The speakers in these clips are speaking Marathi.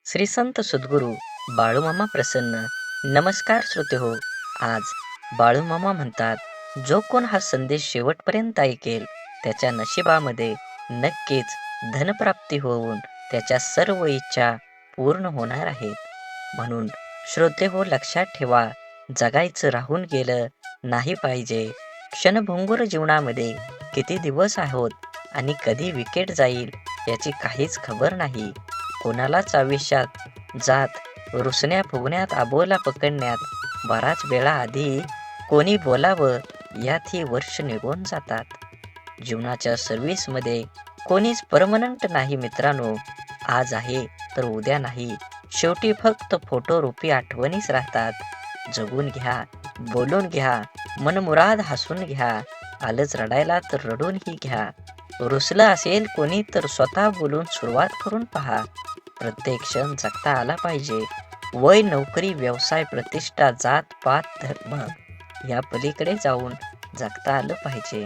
श्री संत सद्गुरू बाळूमामा प्रसन्न. नमस्कार श्रोते हो. आज बाळूमामा म्हणतात, जो कोण हा संदेश शेवटपर्यंत ऐकेल त्याच्या नशिबामध्ये नक्कीच धनप्राप्ती होऊन त्याच्या सर्व इच्छा पूर्ण होणार आहेत. म्हणून श्रोते हो, लक्षात ठेवा, जगायचं राहून गेलं नाही पाहिजे. क्षणभंगुर जीवनामध्ये किती दिवस आहोत आणि कधी विकेट जाईल याची काहीच खबर नाही. कोणालाच आयुष्यात जात रुसण्या फुगण्यात आबोला पकडण्यात बराच वेळा आधी कोणी बोलावं यात ही वर्ष निघून जातात. जीवनाच्या सर्व्हिसमध्ये कोणीच परमनंट नाही मित्रांनो. आज आहे तर उद्या नाही. शेवटी फक्त फोटोरूपी आठवणीच राहतात. जगून घ्या, बोलून घ्या, मनमुराद हसून घ्या. आलंच रडायला तर रडूनही घ्या. रुसलं असेल कोणी तर स्वतः बोलून सुरुवात करून पहा. प्रत्येक क्षण जगता आला पाहिजे. वय, नोकरी, व्यवसाय, प्रतिष्ठा, जात पात, धर्म या पलीकडे जाऊन जगता आलं पाहिजे.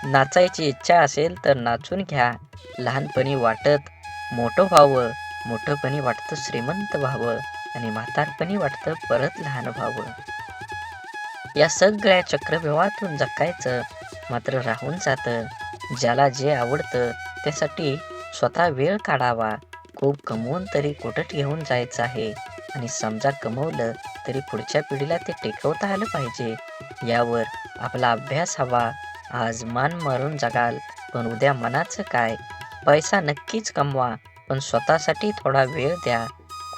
नाचायची इच्छा असेल तर नाचून घ्या. लहानपणी वाटत मोठं व्हावं, मोठंपणी वाटतं श्रीमंत व्हावं आणि म्हातारपणी वाटतं परत लहान व्हावं. या सगळ्या चक्रव्यूहातून जगायचं मात्र राहून जातं. ज्याला जे आवडतं त्यासाठी स्वतः वेळ काढावा. खूप कमवून तरी कुठं घेऊन जायचं आहे आणि समजा कमवलं तरी पुढच्या पिढीला ते टिकवता आलं पाहिजे. यावर आपला अभ्यास हवा. आज मान मारून जगाल पण उद्या मनाचं काय. पैसा नक्कीच कमवा पण स्वतःसाठी थोडा वेळ द्या.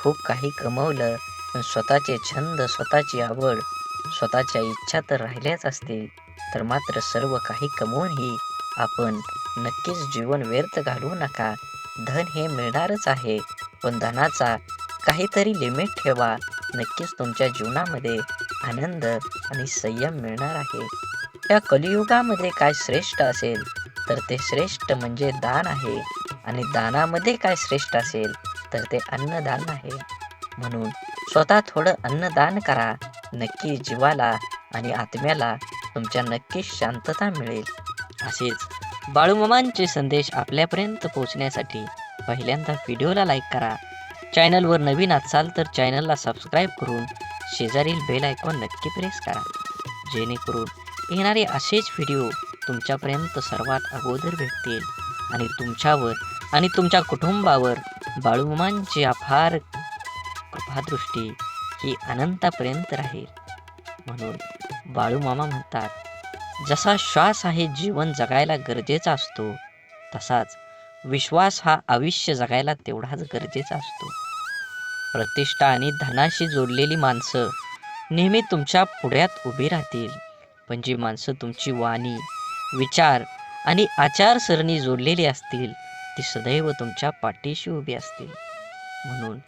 खूप काही कमवलं पण स्वतःचे छंद, स्वतःची आवड, स्वतःच्या इच्छा तर राहिल्याच असतील तर मात्र सर्व काही कमवूनही आपण नक्कीच जीवन व्यर्थ घालवू नका. धन हे मिळणारच आहे पण धनाचा काहीतरी लिमिट ठेवा. नक्कीच तुमच्या जीवनामध्ये आनंद आणि संयम मिळणार आहे. या कलियुगामध्ये काय श्रेष्ठ असेल तर ते श्रेष्ठ म्हणजे दान आहे आणि दानामध्ये काय श्रेष्ठ असेल तर ते अन्नदान आहे. म्हणून स्वतः थोडं अन्नदान करा. नक्की जीवाला आणि आत्म्याला तुमच्या नक्कीच शांतता मिळेल. असेच बाळूमामांचे संदेश आपल्यापर्यंत पोहोचण्यासाठी पहिल्यांदा व्हिडिओला लाईक करा. चॅनलवर नवीन असाल तर चॅनलला सबस्क्राईब करून शेजारील बेल आयकॉन नक्की प्रेस करा, जेणेकरून येणारे असेच व्हिडिओ तुमच्यापर्यंत सर्वात अगोदर भेटतील आणि तुमच्यावर आणि तुमच्या कुटुंबावर बाळूमामांची अफार कृपादृष्टी ही अनंतापर्यंत राहील. म्हणून बाळूमामा म्हणतात, जसा श्वास आहे जीवन जगायला गरजेचा असतो, तसाच विश्वास हा आयुष्य जगायला तेवढाच गरजेचा असतो. प्रतिष्ठा आणि धनाशी जोडलेली माणसं नेहमी तुमच्या पुढ्यात उभी राहतील, पण जी माणसं तुमची वाणी, विचार आणि आचारसरणी जोडलेली असतील ती सदैव तुमच्या पाठीशी उभी असतील. म्हणून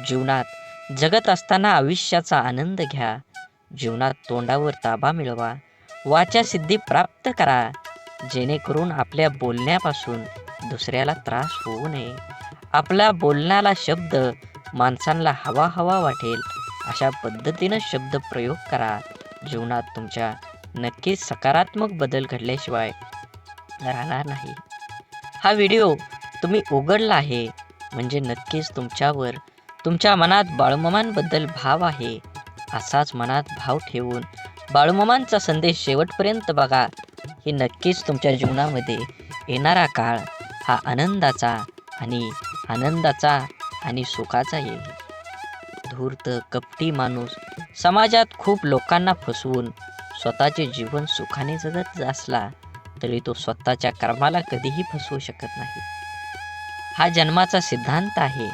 जीवनात जगत असताना आयुष्याचा आनंद घ्या. जीवनात तोंडावर ताबा मिळवा, वाचासिद्धी प्राप्त करा, जेणेकरून आपल्या बोलण्यापासून दुसऱ्याला त्रास होऊ नये. आपला बोलण्याला शब्द माणसांना हवा हवा वाटेल अशा पद्धतीनं शब्द प्रयोग करा. जीवनात तुमच्या नक्कीच सकारात्मक बदल घडल्याशिवाय राहणार नाही. हा व्हिडिओ तुम्ही उघडला आहे म्हणजे नक्कीच तुमच्यावर, तुमच्या मनात बाळूमामांबद्दल भाव आहे. असाच मनात भाव ठेवून बाळूमामांचा संदेश शेवटपर्यंत बघा. ही नक्कीच तुमच्या जीवनामध्ये येणारा काळ हा आनंदाचा आणि सुखाचा येईल. धूर्त, कपटी माणूस समाजात खूप लोकांना फसवून स्वतःचे जीवन सुखाने जगत असला तरी तो स्वतःच्या कर्माला कधीही फसवू शकत नाही. हा जन्माचा सिद्धांत आहे.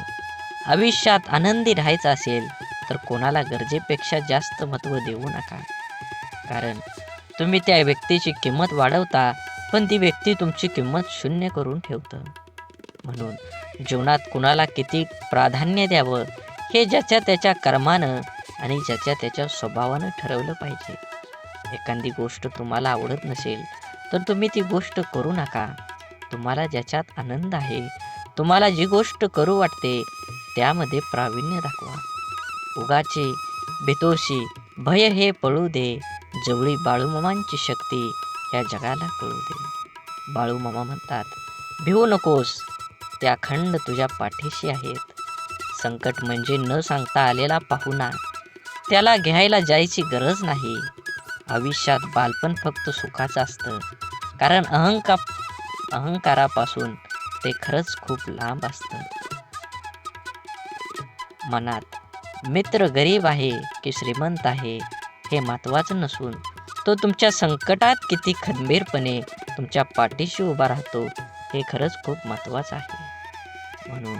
आयुष्यात आनंदी राहायचं असेल तर कोणाला गरजेपेक्षा जास्त महत्त्व देऊ नका. कारण तुम्ही त्या व्यक्तीची किंमत वाढवता पण ती व्यक्ती तुमची किंमत शून्य करून ठेवतं. म्हणून जीवनात कुणाला किती प्राधान्य द्यावं हे ज्याच्या त्याच्या कर्मानं आणि ज्याच्या त्याच्या स्वभावानं ठरवलं पाहिजे. एखादी गोष्ट तुम्हाला आवडत नसेल तर तुम्ही ती गोष्ट करू नका. तुम्हाला ज्याच्यात आनंद आहे, तुम्हाला जी गोष्ट करू वाटते त्यामध्ये प्रावीण्य दाखवा. उगाचे बेतोशी भय हे पळू दे, जवळी बाळूमामांची शक्ती या जगाला कळू दे. बाळूमामा म्हणतात, भिवू नकोस, त्या अखंड तुझ्या पाठीशी आहेत. संकट म्हणजे न सांगता आलेला पाहुणा, त्याला घ्यायला जायची गरज नाही. आयुष्यात बालपण फक्त सुखाचं असतं, कारण अहंकारापासून ते खरंच खूप लांब असतं. मनात मित्र गरीब आहे की श्रीमंत आहे हे महत्त्वाचं नसून, तो तुमच्या संकटात किती खंबीरपणे तुमच्या पाठीशी उभा राहतो हे खरंच खूप महत्त्वाचं आहे. म्हणून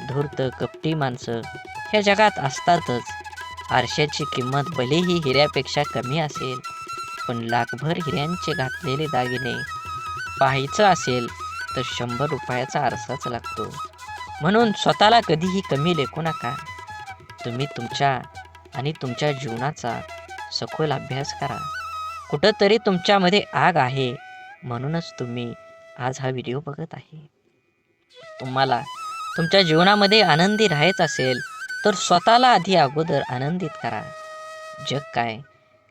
धूर्त कपटी माणसं ह्या जगात असतातच. आरशाची किंमत भलेही हिऱ्यापेक्षा कमी असेल, पण लाखभर हिऱ्यांचे घातलेले दागिने पाहायचं असेल तर 100 रुपयाचा आरसाच लागतो. म्हणून स्वतःला कधीही कमी लेखू नका. तुम्ही तुमच्या जीवनाचा सखोल अभ्यास करा. कुठंतरी तुमच्यामध्ये आग आहे, म्हणूनच तुम्ही आज हा व्हिडिओ बघत आहे. तुम्हाला तुमच्या जीवनामध्ये आनंदी राहायचं असेल तर स्वतःला अगोदर आनंदित करा. जग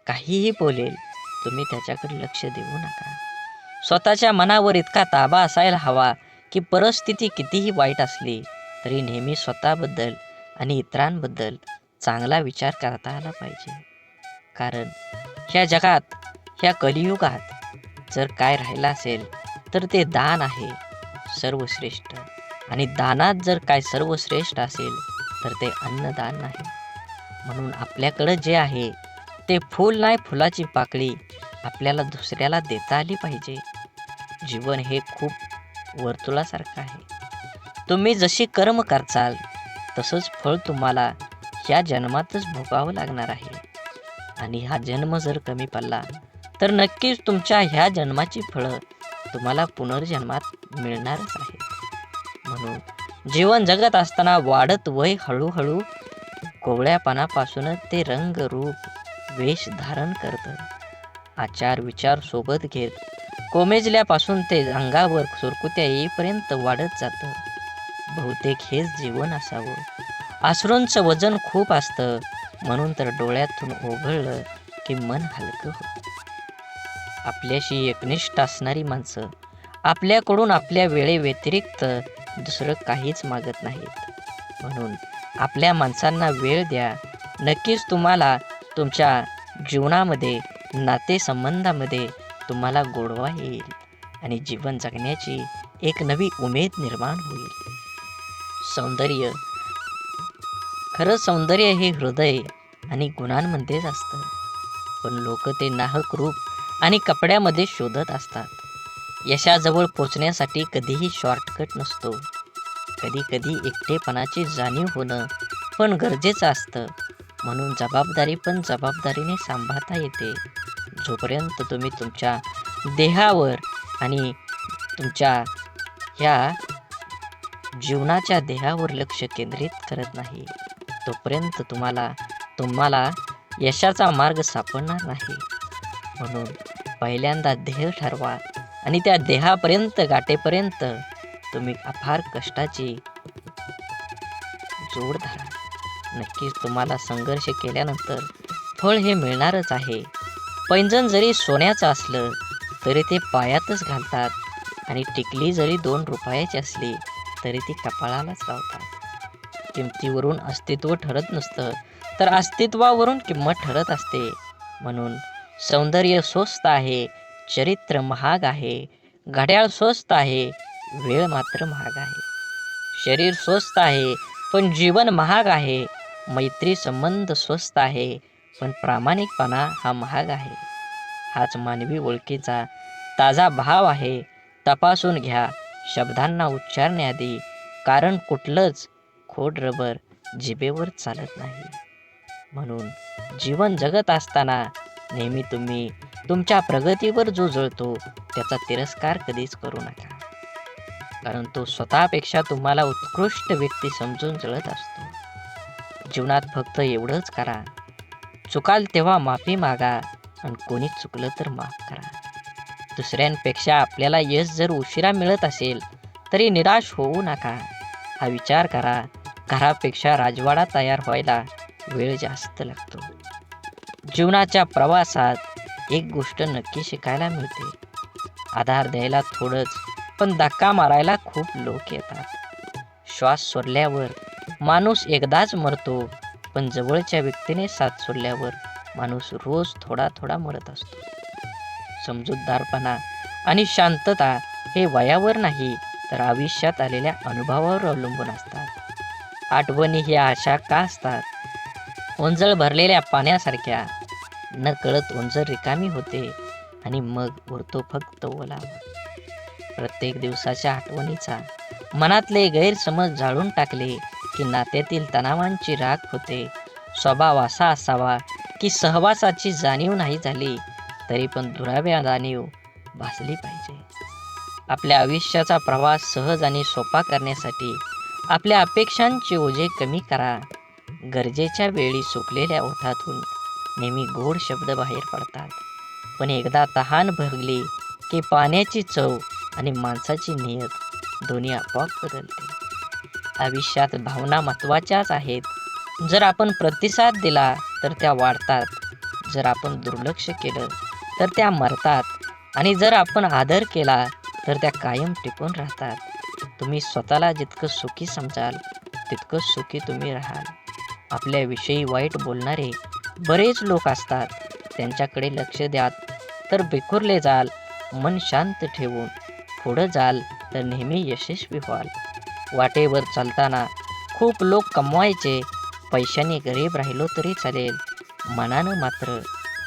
काहीही बोलेल, तुम्ही त्याच्याकडे लक्ष देऊ नका. स्वतःच्या मनावर इतका ताबा असायला हवा की परिस्थिती कितीही वाईट असली तरी नेहमी स्वतःबद्दल आणि इतरांबद्दल चांगला विचार करता आला पाहिजे. कारण ह्या जगात, ह्या कलियुगात जर काय राहिलं असेल तर ते दान आहे सर्वश्रेष्ठ. आणि दानात जर काय सर्वश्रेष्ठ असेल तर ते अन्नदान नाही. म्हणून आपल्याकडं जे आहे ते फूल नाही, फुलाची पाकळी आपल्याला दुसऱ्याला देता आली पाहिजे. जीवन हे खूप वर्तुळासारखं आहे. तुम्ही जशी कर्म करचाल तसंच फळ तुम्हाला ह्या जन्मातच भोगावं लागणार आहे. आणि हा जन्म जर कमी पडला तर नक्कीच तुमच्या ह्या जन्माची फळं तुम्हाला पुनर्जन्मात मिळणारच आहे. म्हणून जीवन जगत असताना वाढत वय हळूहळू कोवळ्यापणापासून ते रंग रूप वेश धारण करतं. आचार विचार सोबत घेत कोमेजल्यापासून ते अंगावर सुरकुत्या येईपर्यंत वाढत जातं. बहुतेक हेच जीवन असावं. अश्रूंचं वजन खूप असतं, म्हणून तर डोळ्यातून ओघळलं की मन हलकं होतं. आपल्याशी एकनिष्ठ असणारी माणसं आपल्याकडून आपल्या वेळेव्यतिरिक्त दुसरं काहीच मागत नाहीत. म्हणून आपल्या माणसांना वेळ द्या. नक्कीच तुम्हाला तुमच्या जीवनामध्ये, नातेसंबंधामध्ये तुम्हाला गोडवा येईल आणि जीवन जगण्याची एक नवी उमेद निर्माण होईल. सौंदर्य हे हृदय आणि गुणांमध्येच असतं, पण लोक ते नाहक रूप आणि कपड्यामध्ये शोधत असतात. यशाजवळ पोचण्यासाठी कधीही शॉर्टकट नसतो. कधी एकटेपणाची जाणीव होणं पण गरजेचं असतं. म्हणून जबाबदारीने सांभाळता येते. जोपर्यंत तुम्ही तुमच्या देहावर आणि तुमच्या ह्या जीवनाच्या देहावर लक्ष केंद्रित करत नाही, तोपर्यंत तुम्हाला यशाचा मार्ग सापडणार नाही. म्हणून पहिल्यांदा ध्येय ठरवा आणि त्या देहापर्यंत गाठेपर्यंत तुम्ही अपार कष्टाची जोड धरा. नक्कीच तुम्हाला संघर्ष केल्यानंतर फळ हे मिळणारच आहे. पैंजण जरी सोन्याचं असलं तरी ते पायातच घालतात आणि टिकली जरी 2 रुपयाची असली तरी ती कपाळालाच लावतात. किमतीवरून अस्तित्व ठरत नसतं, तर अस्तित्वावरून किंमत ठरत असते. म्हणून सौंदर्य स्वस्त आहे, चरित्र महाग आहे, घड्याळ स्वस्त आहे, वेळ मात्र महाग आहे. शरीर स्वस्त आहे पण जीवन महाग आहे. मैत्री संबंध स्वस्त आहे पण प्रामाणिकपणा हा महाग आहे. हाच मानवी ओळखीचा ताजा भाव आहे. तपासून घ्या शब्दांना उच्चारण्याआधी, कारण कुठलंच खोड रबर जिभेवर चालत नाही. म्हणून जीवन जगत असताना नेहमी तुम्ही तुमच्या प्रगतीवर जो जळतो त्याचा तिरस्कार कधीच करू नका, कारण तो स्वतःपेक्षा तुम्हाला उत्कृष्ट व्यक्ती समजून जळत असतो. जीवनात फक्त एवढंच करा, चुकाल तेव्हा माफी मागा आणि कोणी चुकलं तर माफ करा. दुसऱ्यांपेक्षा आपल्याला यश जर उशिरा मिळत असेल तरी निराश होऊ नका. हा विचार करा, घरापेक्षा राजवाडा तयार व्हायला वेळ जास्त लागतो. जीवनाच्या प्रवासात एक गोष्ट नक्की शिकायला मिळते, आधार द्यायला थोडंच पण धक्का मारायला खूप लोक येतात. श्वास सोडल्यावर माणूस एकदाच मरतो, पण जवळच्या व्यक्तीने साथ सोडल्यावर माणूस रोज थोडा थोडा मरत असतो. समजूतदारपणा आणि शांतता हे वयावर नाही, तर आयुष्यात आलेल्या अनुभवावर अवलंबून असतात. आठवणी ह्या अशा का असतात? ओंजळ भरलेल्या पाण्यासारख्या. नकळत ओंजळ रिकामी होते आणि मग उरतो फक्त ओलावा. प्रत्येक दिवसाच्या आठवणीचा मनातले गैरसमज जाळून टाकले की नात्यातील तणावांची राख होते. स्वभाव असा असावा की सहवासाची जाणीव नाही झाली तरी पण दुराव्या जाणीव भासली पाहिजे. आपल्या आयुष्याचा प्रवास सहज आणि सोपा करण्यासाठी आपल्या अपेक्षांचे ओझे कमी करा. गरजेच्या वेळी सुकलेल्या ओठातून नेहमी गोड शब्द बाहेर पडतात, पण एकदा तहान भरली की पाण्याची चव आणि माणसाची नियत दोन्ही आपोआप बदलते. आयुष्यात भावना महत्त्वाच्याच आहेत. जर आपण प्रतिसाद दिला तर त्या वाढतात, जर आपण दुर्लक्ष केलं तर त्या मरतात आणि जर आपण आदर केला तर त्या कायम टिकून राहतात. तुम्ही स्वतःला जितकं सुखी समजाल तितकं सुखी तुम्ही राहाल. आपल्याविषयी वाईट बोलणारे बरेच लोक असतात, त्यांच्याकडे लक्ष द्या तर बिखरले जाल. मन शांत ठेवून पुढं जाल तर नेहमी यशस्वी व्हाल. वाटेवर चालताना खूप लोक कमवायचे, पैशाने गरीब राहिलो तरी चालेल, मनानं मात्र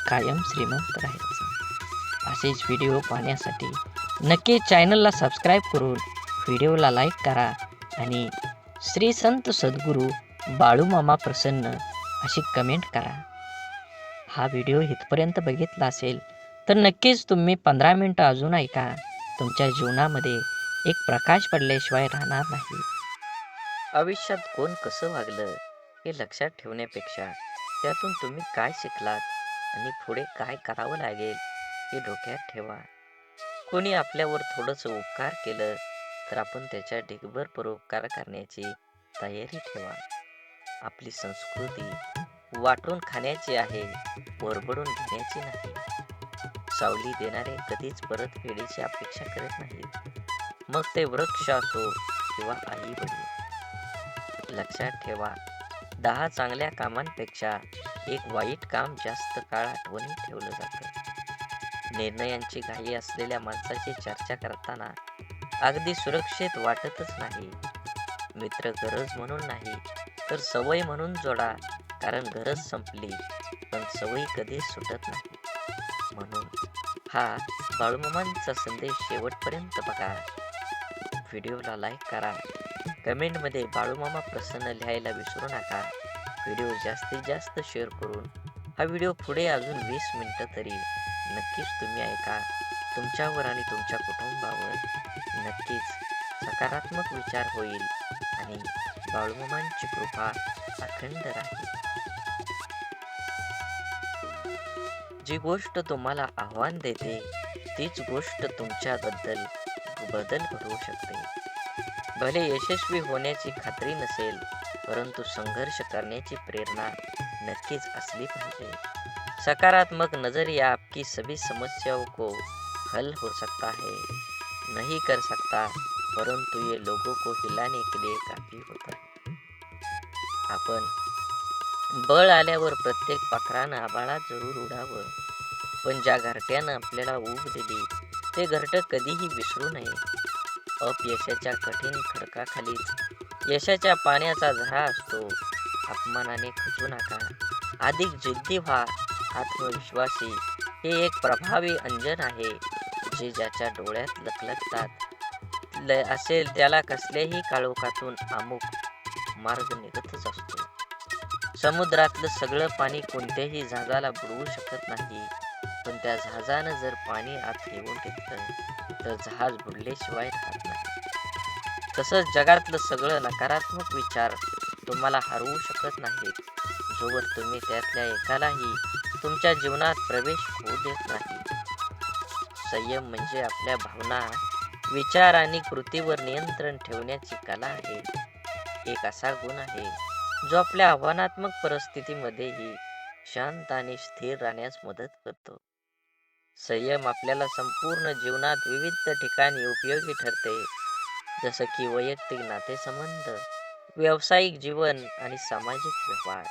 कायम श्रीमंत राहायचं. असेच व्हिडिओ पाहण्यासाठी नक्की चॅनलला सबस्क्राईब करून व्हिडिओला लाईक करा आणि श्री संत सद्गुरू बाळूमामा प्रसन्न अशी कमेंट करा. हा व्हिडिओ इथपर्यंत बघितला असेल तर नक्कीच तुम्ही 15 मिनिटं अजून ऐका. तुमच्या जीवनामध्ये एक प्रकाश पडल्याशिवाय राहणार नाही. आयुष्यात कोण कसं वागलं हे लक्षात ठेवण्यापेक्षा त्यातून तुम्ही काय शिकलात आणि पुढे काय करावं लागेल हे डोक्यात ठेवा. कोणी आपल्यावर थोडंसं उपकार केलं तर आपण त्याच्या ढिगभर परोपकार करण्याची तयारी ठेवा. आपली संस्कृती वाटून खाण्याची आहे, ओरबडून घेण्याची नाही. सावली देणारे कधीच परतफेडीची अपेक्षा करत नाहीत, मग ते वृक्ष असो किंवा आई वडील. लक्षात ठेवा, 10 चांगल्या कामांपेक्षा एक वाईट काम जास्त काळ आठवणीत ठेवलं जातं. निर्णयांची घाई असलेल्या माणसाची चर्चा करताना अगदी सुरक्षित वाटतच नाही. मित्र गरज म्हणून नाही तर सवय म्हणून जोडा, कारण गरज संपली पण सवयी कधीच सुटत नाही. म्हणून हा बाळूमामांचा संदेश शेवटपर्यंत बघा. व्हिडिओला लाईक करा, कमेंटमध्ये बाळूमामा प्रसन्न लिहायला विसरू नका. व्हिडिओ जास्तीत जास्त शेअर करून हा व्हिडिओ पुढे अजून 20 मिनिटं तरी नक्कीच तुम्ही ऐका. तुमच्यावर आणि तुमच्या कुटुंबावर नक्कीच सकारात्मक विचार होईल आणि बाळूमामांची कृपा अखंड राहील. जी गोष्ट तुम्हाला आव्हान देते तीच गोष्ट तुमच्याबद्दल बदल घडवू शकते. भले यशस्वी होण्याची खात्री नसेल, परंतु संघर्ष करण्याची प्रेरणा नक्कीच असली पाहिजे. सकारात्मक नजरिया आपकी सभी समस्याओं को हल हो सकता है, नहीं कर सकता, परंतु ये लोगों को हिलाने के लिए काफी होता है. आपण बळ आल्यावर प्रत्येक पाखरानं आभाळात जरूर उडावं, पण ज्या घरट्यानं आपल्याला ऊब दिली ते घरटं कधीही विसरू नये. अपयशाच्या कठीण खडकाखालीच यशाच्या पाण्याचा झरा असतो. अपमानाने खचू नका, अधिक जिद्दी व्हा. आत्मविश्वासी हे एक प्रभावी अंजन आहे, जे ज्याच्या डोळ्यात लखलखतात असेल त्याला कसल्याही काळोखातून अमुक मार्ग निघतच असतो. समुद्रातलं सगळं पाणी कोणत्याही जहाजाला बुडवू शकत नाही, पण त्या जहाजानं जर पाणी आत घेऊन घेतलं तर जहाज बुडल्याशिवाय राहत नाही. तसंच जगातलं सगळं नकारात्मक विचार तुम्हाला हरवू शकत नाहीत, जोवर तुम्ही त्यातल्या एकालाही तुमच्या जीवनात प्रवेश होऊ देत नाही. संयम म्हणजे आपल्या भावना, विचार आणि कृतीवर नियंत्रण ठेवण्याची कला आहे. एक असा गुण आहे जो आपल्या आव्हानात्मक परिस्थितीमध्येही शांत आणि स्थिर राहण्यास मदत करतो. संयम आपल्याला संपूर्ण जीवनात विविध ठिकाणी उपयोगी ठरते, जसं की वैयक्तिक नातेसंबंध, व्यावसायिक जीवन आणि सामाजिक व्यवहार.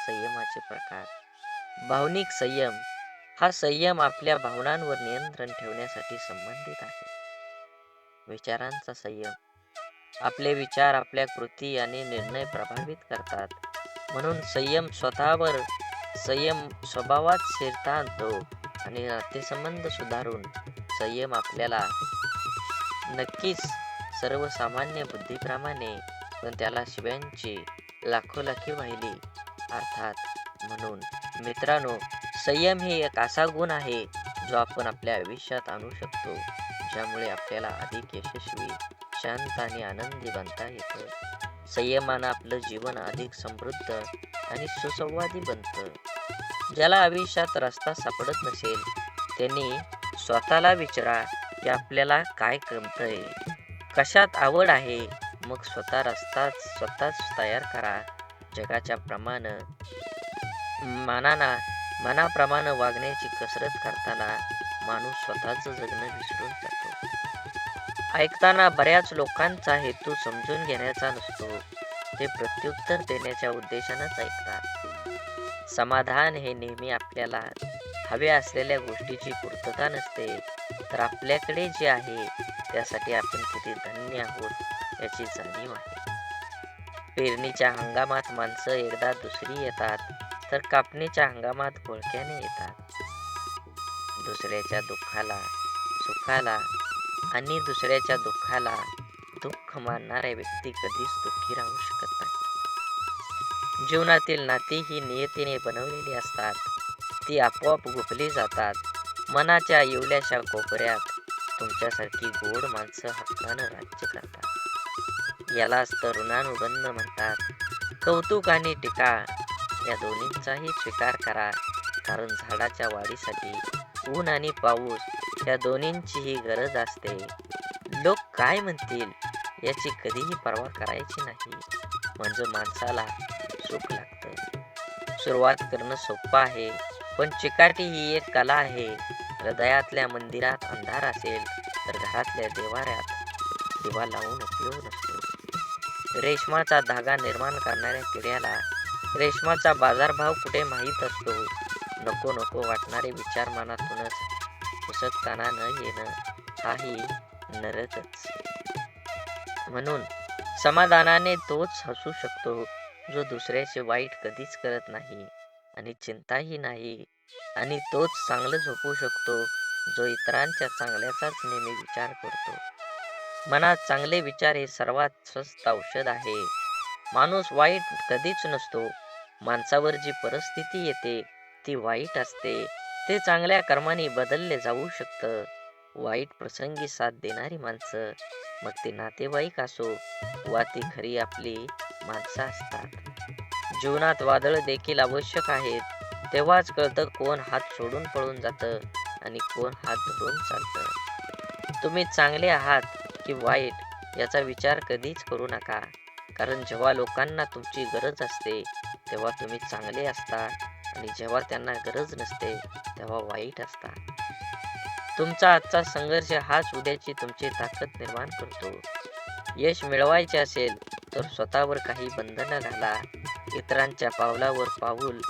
संयमाचे प्रकार. भावनिक संयम. हा संयम आपल्या भावनांवर नियंत्रण ठेवण्यासाठी संबंधित आहे. विचारांचा संयम. आपले विचार आपल्या कृती आणि निर्णय प्रभावित करतात. म्हणून संयम स्वभावात स्थिरता आणतो आणि नातेसंबंध सुधारून संयम आपल्याला नक्कीच सर्वसामान्य बुद्धीप्रमाणे, पण त्याला शिव्यांची लाखोलाखी वाहिली अर्थात. म्हणून मित्रांनो, संयम ही एक असा गुण आहे जो आपण आपल्या आयुष्यात आणू शकतो, ज्यामुळे आपल्याला अधिक यशस्वी, शांत आणि आनंदी बनता येतं. संयमानं आपलं जीवन अधिक समृद्ध आणि सुसंवादी बनतं. ज्याला आयुष्यात रस्ता सापडत नसेल त्यांनी स्वतःला विचारा की आपल्याला काय जमतंय, कशात आवड आहे, मग स्वतःच तयार करा. जगाच्या मनाप्रमाणे वागण्याची कसरत करताना माणूस स्वतःचं जगणं विसरून जातो. ऐकताना बऱ्याच लोकांचा हेतू समजून घेण्याचा नसतो, ते प्रत्युत्तर देण्याच्या उद्देशानंच ऐकतात. समाधान हे नेहमी आपल्याला हव्या असलेल्या गोष्टीची पूर्तता नसते, तर आपल्याकडे जे आहे त्यासाठी आपण किती धन्य आहोत याची जाणीव आहे. पेरणीच्या हंगामात माणसं एकदा दुसरी येतात, तर कापणीच्या हंगामात घोळक्याने येतात. दुसऱ्याच्या दुःखाला दुःख मानणाऱ्या व्यक्ती कधीच दुःखी राहू शकत नाही. जीवनातील नाती ही नियतीने बनवलेली असतात. ती आपोआप गुंफली जातात. मनाच्या येवल्याशा कोपऱ्यात तुमच्यासारखी गोड माणसं हक्कानं राज्य करतात. यालाच तर ऋणानुबंध म्हणतात. कौतुक आणि टीका या दोन्हींचाही स्वीकार करा, कारण झाडाच्या वाढीसाठी ऊन आणि पाऊस या दोन्हींचीही गरज असते. लोक काय म्हणतील याची कधीही पर्वा करायची नाही, म्हणजे माणसाला सुख लागतं. सुरुवात करणं सोपं आहे, पण चिकाटी ही एक कला आहे. हृदयातल्या मंदिरात अंधार असेल तर घरातल्या देवाऱ्यात दिवा लावून उपयोग नसतो. रेशमाचा धागा निर्माण करणाऱ्या किड्याला रेशमाचा बाजारभाव कुठे माहीत असतो. नको नको वाटणारे विचार मनातूनच पुसटताना न येणं हाही नरकच. म्हणून समाधानाने तोच हसू शकतो जो दुसऱ्याचे वाईट कधीच करत नाही आणि चिंताही नाही, आणि तोच चांगलं झोपू शकतो जो इतरांच्या चांगल्याचाच नेहमी विचार करतो. मनात चांगले विचार हे सर्वात स्वस्त औषध आहे. माणूस वाईट कधीच नसतो. माणसावर जी परिस्थिती येते ती वाईट असते. ते चांगल्या कर्माने बदलले जाऊ शकतं. वाईट प्रसंगी साथ देणारी माणसं, मग ते नातेवाईक असो वा ती खरी आपली माणसं असतात. जीवनात वादळ देखील आवश्यक आहेत. तेव्हाच कळतं कोण हात सोडून पळून जातं आणि कोण हात धरून चालतं. तुम्ही चांगले आहात की वाईट याचा विचार कधीच करू नका, कारण जेव्हा लोकांना तुमची गरज असते तेव्हा तुम्ही चांगले असता आणि जेव्हा त्यांना गरज नसते तेव्हा वाईट असता. तुमचा आजचा संघर्ष हाच उद्याची तुमची ताकद निर्माण करतो. यश मिळवायचे असेल तर स्वतःवर काही बंधनं घाला. इतरांच्या पावलावर पाऊल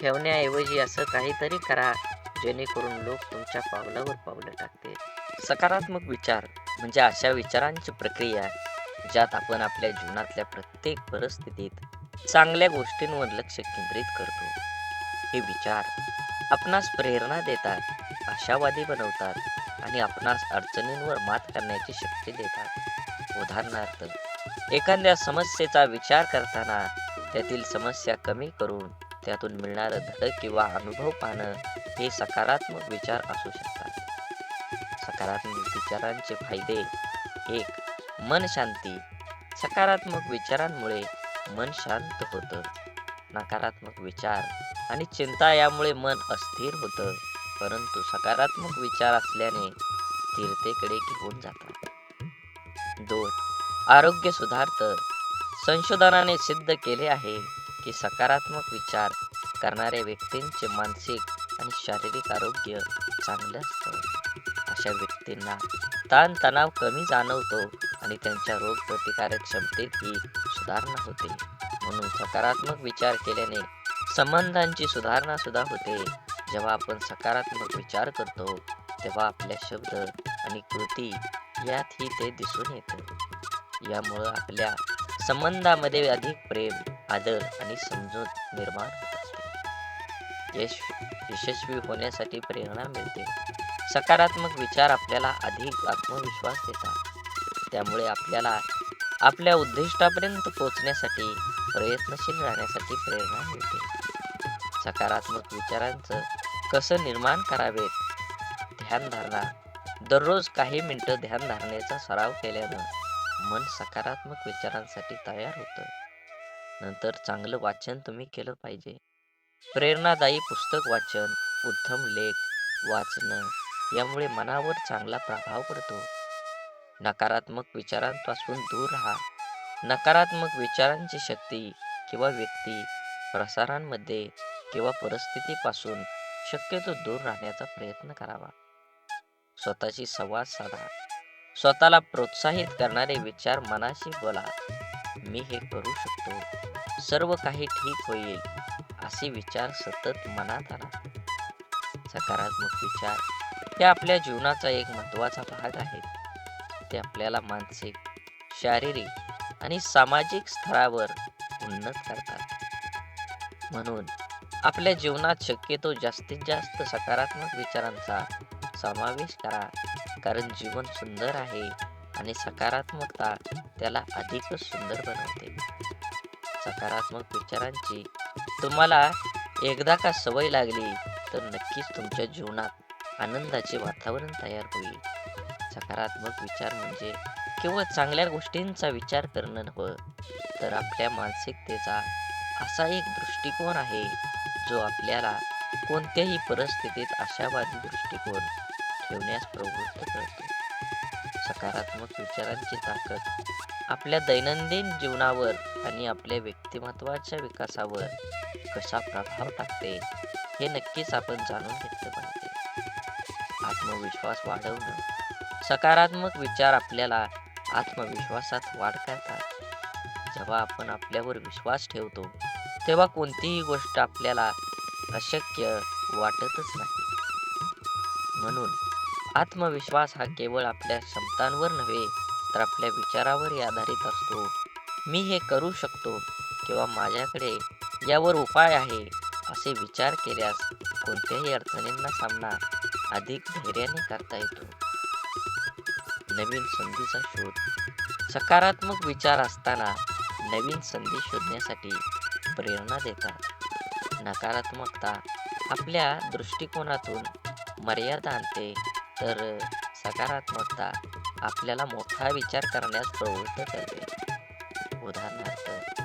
ठेवण्याऐवजी असं काहीतरी करा जेणेकरून लोक तुमच्या पावलावर पावलं टाकतील. सकारात्मक विचार म्हणजे अशा विचारांची प्रक्रिया ज्यात आपण आपल्या जीवनातल्या प्रत्येक परिस्थितीत चांगल्या गोष्टींवर लक्ष केंद्रित करतो. हे विचार आपणास प्रेरणा देतात, आशावादी बनवतात आणि आपणास अडचणींवर मात करण्याची शक्ती देतात. उदाहरणार्थ, एखाद्या समस्येचा विचार करताना त्यातील समस्या कमी करून त्यातून मिळणारं धडक किंवा अनुभव पाहणं हे सकारात्मक विचार असू शकतात. सकारात्मक विचारांचे फायदे. 1. मन शांती. सकारात्मक विचारांमुळे मन शांत होतं. नकारात्मक विचार आणि चिंता यामुळे मन अस्थिर होतं, परंतु सकारात्मक विचार असल्याने स्थिरतेकडे घेऊन जातात. 2. आरोग्य सुधारतं. संशोधनाने सिद्ध केले आहे की सकारात्मक विचार करणाऱ्या व्यक्तींचे मानसिक आणि शारीरिक आरोग्य चांगलं असतं. अशा व्यक्तींना ताणतणाव कमी जाणवतो आणि त्यांच्या रोगप्रतिकारक क्षमतेतही सुधारणा सुधारणा होते. म्हणून सकारात्मक विचार केल्याने संबंधांची सुधारणा सुद्धा होते. जेव्हा आपण सकारात्मक विचार करतो तेव्हा आपल्या शब्द आणि कृती यातही ते दिसून येतं. यामुळं आपल्या संबंधामध्ये अधिक प्रेम, आदर आणि समजूत निर्माण होत असते. यशस्वी होण्यासाठी प्रेरणा मिळते. सकारात्मक विचार आपल्याला अधिक आत्मविश्वास देतात. त्यामुळे आपल्याला आपल्या उद्दिष्टापर्यंत पोहोचण्यासाठी प्रयत्नशील राहण्यासाठी प्रेरणा मिळते. सकारात्मक विचारांचं कसं निर्माण करावेत? ध्यानधारणा. दररोज काही मिनिटं ध्यानधारणेचा सराव केल्यानं मन सकारात्मक विचारांसाठी तयार होतं. नंतर चांगलं वाचन तुम्ही केलं पाहिजे. प्रेरणादायी पुस्तक वाचन, उत्तम लेख वाचणं यामुळे मनावर चांगला प्रभाव पडतो. नकारात्मक विचारांपासून दूर राहा. नकारात्मक विचारांची शक्ती किंवा व्यक्ती, प्रसारांमध्ये किंवा परिस्थितीपासून शक्यतो दूर राहण्याचा प्रयत्न करावा. स्वतःशी संवाद साधा. स्वतःला प्रोत्साहित करणारे विचार मनाशी बोला. मी हे करू शकतो, सर्व काही ठीक होईल, असे विचार सतत मनात आणा. सकारात्मक विचार हे आपल्या जीवनाचा एक महत्त्वाचा भाग आहेत. ते आपल्याला मानसिक, शारीरिक आणि सामाजिक स्तरावर उन्नत करतात. म्हणून आपल्या जीवनात शक्यतो जास्तीत जास्त सकारात्मक विचारांचा समावेश करा. कारण जीवन सुंदर आहे आणि सकारात्मकता त्याला अधिकच सुंदर बनवते. सकारात्मक विचारांची तुम्हाला एकदा का सवय लागली तर नक्कीच तुमच्या जीवनात आनंदाचे वातावरण तयार होईल. सकारात्मक विचार म्हणजे केवळ चांगल्या गोष्टींचा विचार करणं नव्हे, तर आपल्या मानसिकतेचा असा एक दृष्टिकोन आहे जो आपल्याला कोणत्याही परिस्थितीत आशावादी दृष्टिकोन ठेवण्यास प्रवृत्त करतो. सकारात्मक विचारांची ताकद आपल्या दैनंदिन जीवनावर आणि आपल्या व्यक्तिमत्वाच्या विकासावर कसा प्रभाव टाकते हे नक्कीच आपण जाणून घेतलं पाहिजे. आत्मविश्वास वाढवणं. सकारात्मक विचार आपल्याला आत्मविश्वासात वाढ करतात. जेव्हा आपण आपल्यावर विश्वास ठेवतो तेव्हा कोणतीही गोष्ट आपल्याला अशक्य वाटतच नाही. म्हणून आत्मविश्वास हा केवळ आपल्या क्षमतांवर नव्हे तर आपल्या विचारावरही आधारित असतो. मी हे करू शकतो किंवा माझ्याकडे यावर उपाय आहे असे विचार केल्यास कोणत्याही अडचणींना सामना अधिक धैर्याने करता येतो. नवीन संधीचा शोध. सकारात्मक विचार असताना नवीन संधी शोधण्यासाठी प्रेरणा देतात. नकारात्मकता आपल्या दृष्टिकोनातून मर्यादा आणते, तर सकारात्मकता आपल्याला मोठा विचार करण्यास प्रवृत्त करते. उदाहरणार्थ,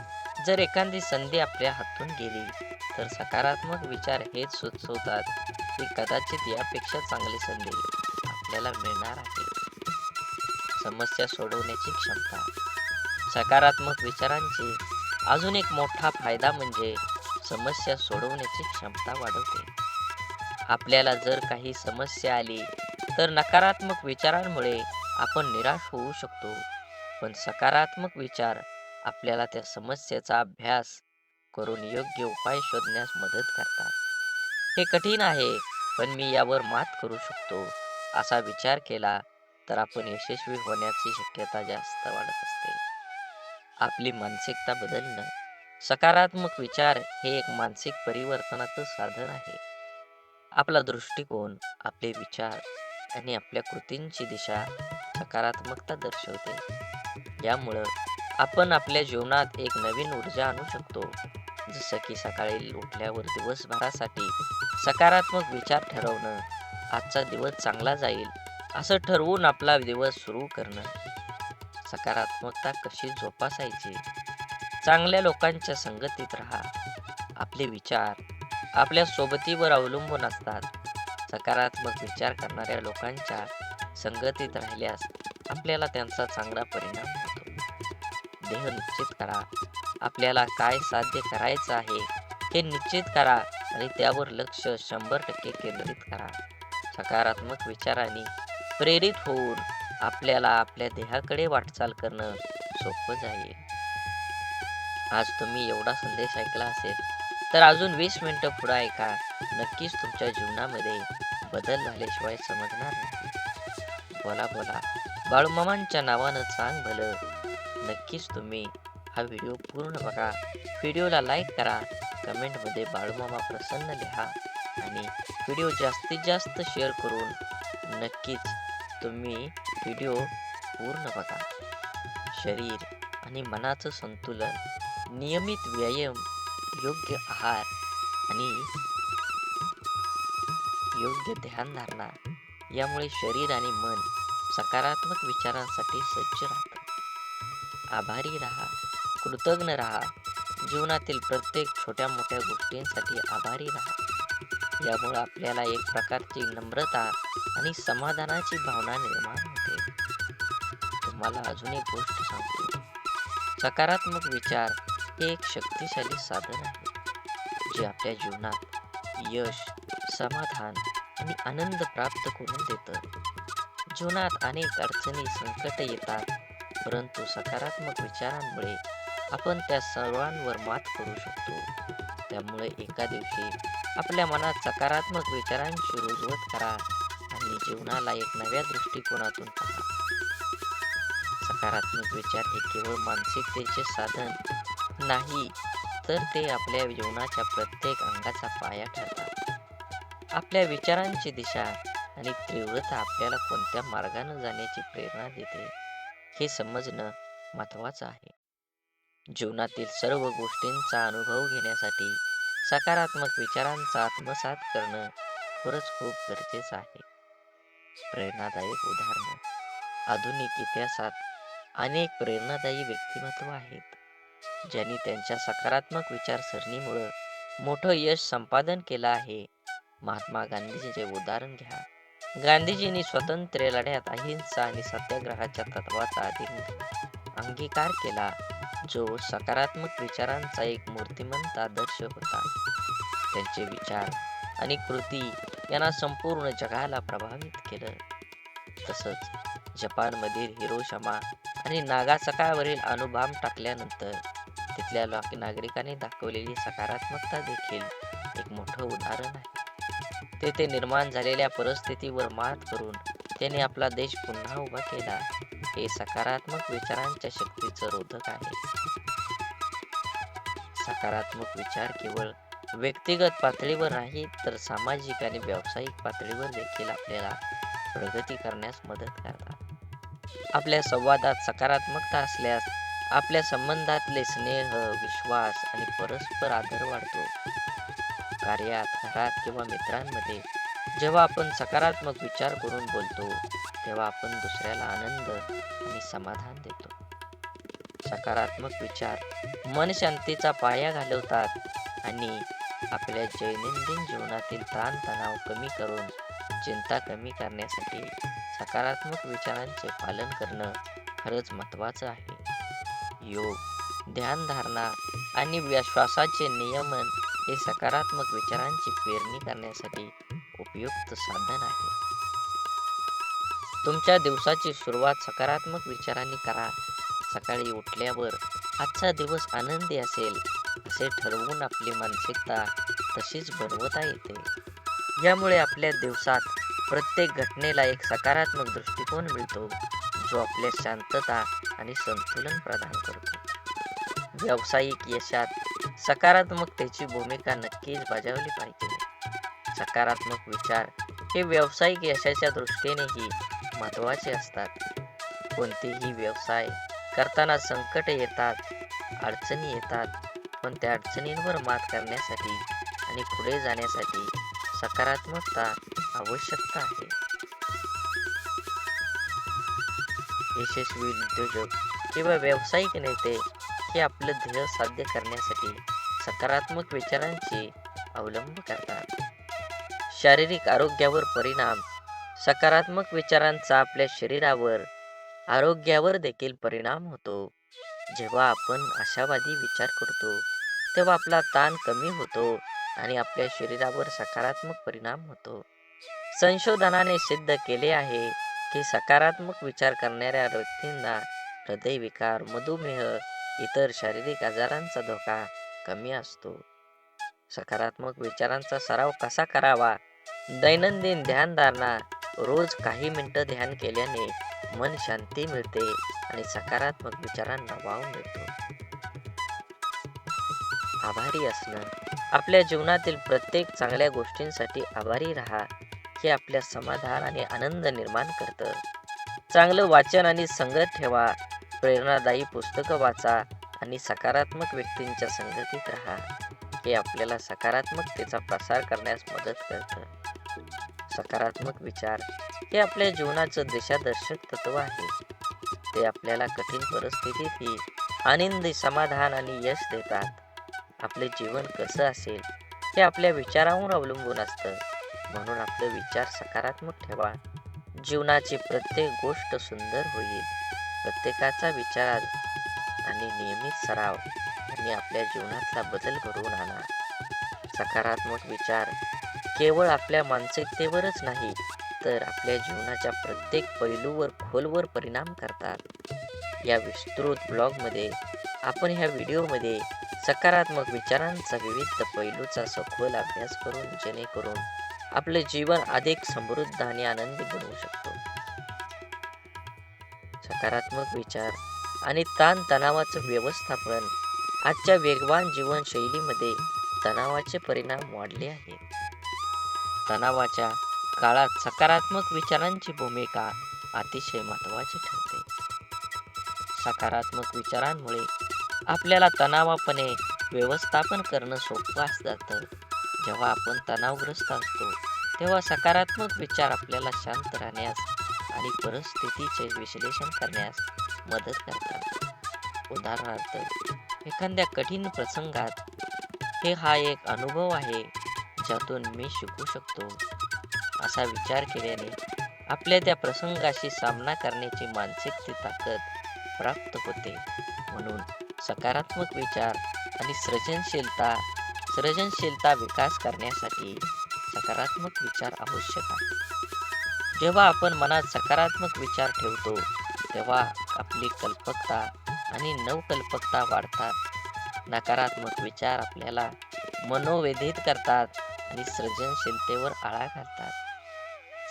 जर एखादी संधी आपल्या हातून गेली तर सकारात्मक विचार हेच सुचवतात की कदाचित यापेक्षा चांगली संधी आपल्याला मिळणार आहे. समस्या सोडवण्याची क्षमता. सकारात्मक विचारांची अजून एक मोठा फायदा म्हणजे समस्या सोडवण्याची क्षमता वाढवते. आपल्याला जर काही समस्या आली तर नकारात्मक विचारांमुळे आपण निराश होऊ शकतो, पण सकारात्मक विचार आपल्याला त्या समस्येचा अभ्यास करून योग्य उपाय शोधण्यास मदत करतात. हे कठीण आहे, पण मी यावर मात करू शकतो असा विचार केला तर आपण यशस्वी होण्याची शक्यता जास्त वाढत असते. आपली मानसिकता बदलणं. सकारात्मक विचार हे एक मानसिक परिवर्तनाचं साधन आहे. आपला दृष्टिकोन, आपले विचार आणि आपल्या कृतींची दिशा सकारात्मकता दर्शवते. यामुळं आपण आपल्या जीवनात एक नवीन ऊर्जा आणू शकतो. जसं की सकाळी उठल्यावर दिवसभरासाठी सकारात्मक विचार ठरवणं, आजचा दिवस चांगला जाईल असं ठरवून आपला दिवस सुरू करणं. सकारात्मकता कशी जोपासायची? चांगल्या लोकांच्या संगतीत राहा. आपले विचार आपल्या सोबतीवर अवलंबून असतात. सकारात्मक विचार करणाऱ्या लोकांच्या संगतीत राहिल्यास आपल्याला त्यांचा चांगला परिणाम होतो. ध्येय निश्चित करा. आपल्याला काय साध्य करायचं आहे हे निश्चित करा आणि त्यावर लक्ष 100% केंद्रित करा. सकारात्मक विचारांनी प्रेरित होऊन आपल्याला आपल्या ध्येयाकडे वाटचाल करणं सोपं जाईल. आज तुम्ही एवढा संदेश ऐकला असेल, तर अजून 20 मिनिटं पुढे ऐका. नक्कीच तुमच्या जीवनामध्ये बदल झाल्याशिवाय समजणार नाही. बोला बोला, बाळूमामांच्या नावानं सांग भलं. नक्कीच तुम्ही हा व्हिडिओ पूर्ण बघा. व्हिडिओला लाईक करा, कमेंटमध्ये बाळूमामा प्रसन्न लिहा आणि व्हिडिओ जास्तीत जास्त शेअर करून नक्कीच तुम्ही व्हिडिओ पूर्ण बघा. शरीर आणि मनाचं संतुलन, नियमित व्यायाम, योग्य आहार आणि योग्य ध्यानधारणा यामुळे शरीर आणि मन सकारात्मक विचारांसाठी सज्ज राहतं. आभारी राहा, कृतज्ञ राहा. जीवनातील प्रत्येक छोट्या मोठ्या गोष्टींसाठी आभारी राहा. यामुळे आपल्याला एक प्रकारची नम्रता आणि समाधानाची भावना निर्माण होते. तुम्हाला अजून एक गोष्ट सांगतो. सकारात्मक विचार हे एक शक्तिशाली साधन आहे, जे आपल्या जीवनात यश, समाधान आणि आनंद प्राप्त करून देतं. जीवनात अनेक अडचणी, संकट येतात, परंतु सकारात्मक विचारांमुळे आपण त्या सर्वांवर मात करू शकतो. त्यामुळे एका दिवशी आपल्या मनात सकारात्मक विचारांची रुजवत करा आणि जीवनाला एक नव्या दृष्टिकोनातून पहा. सकारात्मक विचार हे केवळ मानसिकतेचे साधन नाही, तर ते आपल्या जीवनाच्या प्रत्येक अंगाचा पाया ठरतात. आपल्या विचारांची दिशा आणि तीव्रता आपल्याला कोणत्या मार्गाने जाण्याची प्रेरणा देते, हे समजणं महत्त्वाचं आहे. जीवनातील सर्व गोष्टींचा अनुभव घेण्यासाठी सकारात्मक विचारांचा आत्मसात करणं खरंच खूप गरजेचं आहे. प्रेरणादायक उदाहरणं. आधुनिक इतिहासात अनेक प्रेरणादायी व्यक्तिमत्व आहेत, ज्यांनी त्यांच्या सकारात्मक विचारसरणीमुळं मोठं यश संपादन केलं आहे. महात्मा गांधीजींचे उदाहरण घ्या. गांधीजींनी स्वातंत्र्य लढ्यात अहिंसा आणि सत्याग्रहाच्या तत्वाचा अंगीकार केला, जो सकारात्मक विचारांचा एक मूर्तिमंत आदर्श होता. त्यांचे विचार आणि कृती यांना संपूर्ण जगाला प्रभावित केलं. तसंच जपानमधील हिरोशिमा आणि नागासाकीवरील अणुबॉम्ब टाकल्यानंतर तिथल्या नागरिकांनी दाखवलेली सकारात्मकता देखील एक मोठं उदाहरण आहे. तेथे निर्माण झालेल्या परिस्थितीवर मात करून त्यांनी आपला देश पुन्हा उभा केला. हे सकारात्मक विचारांच्या शक्तीचं रोधक आहे. सकारात्मक विचार केवळ व्यक्तिगत पातळीवर नाही, तर सामाजिक आणि व्यावसायिक पातळीवर देखील आपल्याला प्रगती करण्यास मदत करतात. आपल्या संवादात सकारात्मकता असल्यास आपल्या संबंधातले स्नेह, विश्वास आणि परस्पर आदर वाढतो. कार्यात, घरात किंवा मित्रांमध्ये जेव्हा आपण सकारात्मक विचार करून बोलतो, तेव्हा आपण दुसऱ्याला आनंद आणि समाधान देतो. सकारात्मक विचार मन शांतीचा पाया घालवतात आणि आपल्या दैनंदिन जीवनातील ताणतणाव कमी करून चिंता कमी करण्यासाठी सकारात्मक विचारांचे पालन करणं खरंच महत्त्वाचं आहे. योग, ध्यानधारणा आणि श्वासाचे नियमन हे सकारात्मक विचारांची पेरणी करण्यासाठी उपयुक्त साधन आहे. तुमच्या दिवसाची सुरुवात सकारात्मक विचारांनी करा. सकाळी उठल्यावर आजचा दिवस आनंदी असेल असे ठरवून आपली मानसिकता तशीच बनवता येते. यामुळे आपल्या दिवसात प्रत्येक घटनेला एक सकारात्मक दृष्टिकोन मिळतो, जो आपल्या शांतता आणि संतुलन प्रदान करतो. व्यावसायिक यशात सकारात्मकतेची भूमिका नक्कीच बजावली पाहिजे. सकारात्मक विचार हे व्यावसायिक यशाच्या दृष्टीनेही महत्त्वाचे असतात. कोणतेही व्यवसाय करताना संकट येतात, अडचणी येतात, पण त्या अडचणींवर मात करण्यासाठी आणि पुढे जाण्यासाठी सकारात्मकता आवश्यकता आहे. यशस्वी उद्योजक किंवा व्यावसायिक नेते हे आपलं ध्येय साध्य करण्यासाठी सकारात्मक विचारांचे अवलंब करतात. शारीरिक आरोग्यावर परिणाम. सकारात्मक विचारांचा आपल्या शरीरावर, आरोग्यावर देखील परिणाम होतो. जेव्हा आपण आशावादी विचार करतो, तेव्हा आपला ताण कमी होतो आणि आपल्या शरीरावर सकारात्मक परिणाम होतो. संशोधनाने सिद्ध केले आहे की सकारात्मक विचार करणाऱ्या व्यक्तींना हृदयविकार, मधुमेह इतर शारीरिक आजारांचा धोका कमी असतो. सकारात्मक विचारांचा सराव कसा करावा? दैनंदिन ध्यानधारणा. रोज काही मिनिटं ध्यान केल्याने मन शांती मिळते आणि सकारात्मक विचारांना वाव मिळतो. आभारी असणं. आपल्या जीवनातील प्रत्येक चांगल्या गोष्टींसाठी आभारी राहा. हे आपल्या समाधान आणि आनंद निर्माण करतं. चांगलं वाचन आणि संगत ठेवा. प्रेरणादायी पुस्तकं वाचा आणि सकारात्मक व्यक्तींच्या संगतीत राहा. हे आपल्याला सकारात्मकतेचा प्रसार करण्यास मदत करतं. सकारात्मक विचार हे आपल्या जीवनाचं दिशादर्शक तत्व आहे. ते आपल्याला कठीण परिस्थितीतही आनंदी, समाधान आणि यश देतात. आपले जीवन कसं असेल हे आपल्या विचारांवर अवलंबून असतं. म्हणून आपले विचार सकारात्मक ठेवा. जीवनाची प्रत्येक गोष्ट सुंदर होईल. प्रत्येकाचा विचार आणि नियमित सराव आणि आपल्या जीवनातला बदल घडवून आणा. सकारात्मक विचार केवळ आपल्या मानसिकतेवरच नाही, तर आपल्या जीवनाच्या प्रत्येक पैलूवर खोलवर परिणाम करतात. या विस्तृत ब्लॉगमध्ये आपण ह्या व्हिडिओमध्ये सकारात्मक विचारांचा विविध पैलूचा सखोल अभ्यास करून जेणेकरून आपले जीवन अधिक समृद्ध आणि आनंदी बनवू शकतो. सकारात्मक विचार आणि ताणतणावाचं व्यवस्थापन. आजच्या वेगवान जीवनशैलीमध्ये तणावाचे परिणाम वाढले आहेत. तणावाच्या काळात सकारात्मक विचारांची भूमिका अतिशय महत्त्वाची ठरते. सकारात्मक विचारांमुळे आपल्याला तणावापणे व्यवस्थापन करणं सोपं जातं. जेव्हा आपण तणावग्रस्त असतो तेव्हा सकारात्मक विचार आपल्याला शांत राहण्यास आणि परिस्थितीचे विश्लेषण करण्यास मदत करतात. उदाहरणार्थ, एखाद्या कठीण प्रसंगात हा एक अनुभव आहे ज्यातून मी शिकू शकतो असा विचार केल्याने आपल्या त्या प्रसंगाशी सामना करण्याची मानसिक ताकद प्राप्त होते. म्हणून सकारात्मक विचार आणि सर्जनशीलता विकास करण्यासाठी सकारात्मक विचार आवश्यक आहे. जेव्हा आपण मनात सकारात्मक विचार ठेवतो तेव्हा आपली कल्पकता आणि नवकल्पकता वाढतात. नकारात्मक विचार आपल्याला मनोव्यथित करतात आणि सृजनशीलतेवर आळा घालतात.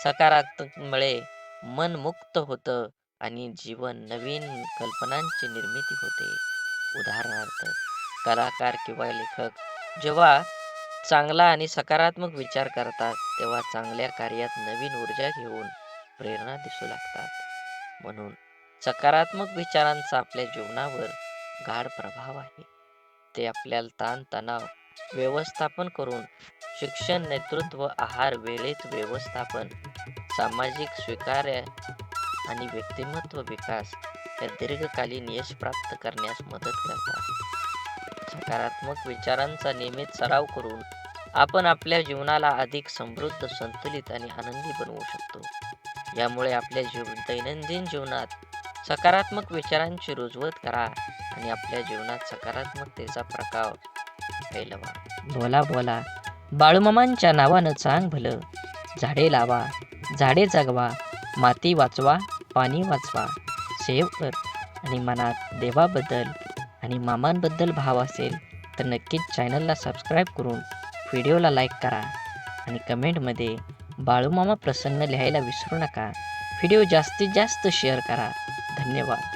सकारात्मकमुळे मन मुक्त होतं आणि जीवन नवीन कल्पनांची निर्मिती होते. उदाहरणार्थ, कलाकार किंवा लेखक जेव्हा चांगला आणि सकारात्मक विचार करतात तेव्हा चांगल्या कार्यात नवीन ऊर्जा घेऊन प्रेरणा दिसू लागतात. म्हणून सकारात्मक विचारांचा आपल्या जीवनावर गाढ प्रभाव आहे. ते आपल्याला ताणतणाव व्यवस्थापन करून शिक्षण, नेतृत्व, आहार, वेळेत व्यवस्थापन, सामाजिक स्वीकार्य आणि व्यक्तिमत्व विकास या दीर्घकालीन यश प्राप्त करण्यास मदत करतात. सकारात्मक विचारांचा नियमित सराव करून आपण आपल्या जीवनाला अधिक समृद्ध, संतुलित आणि आनंदी बनवू शकतो. यामुळे आपल्या दैनंदिन जीवनात सकारात्मक विचारांची रुजवत करा आणि आपल्या जीवनात सकारात्मकतेचा प्रभाव फैलवा. बोला बोला बाळूमामांच्या नावानं चांग भलं. झाडे लावा, झाडे जगवा, माती वाचवा, पाणी वाचवा. सेव्ह आणि मनात देवाबद्दल आणि मामांबद्दल भाव असेल तर नक्कीच चॅनलला सबस्क्राईब करून व्हिडिओला लाईक करा आणि कमेंटमध्ये बाळूमामा प्रसन्न लिहायला विसरू नका. व्हिडिओ जास्तीत जास्त शेअर करा. धन्यवाद.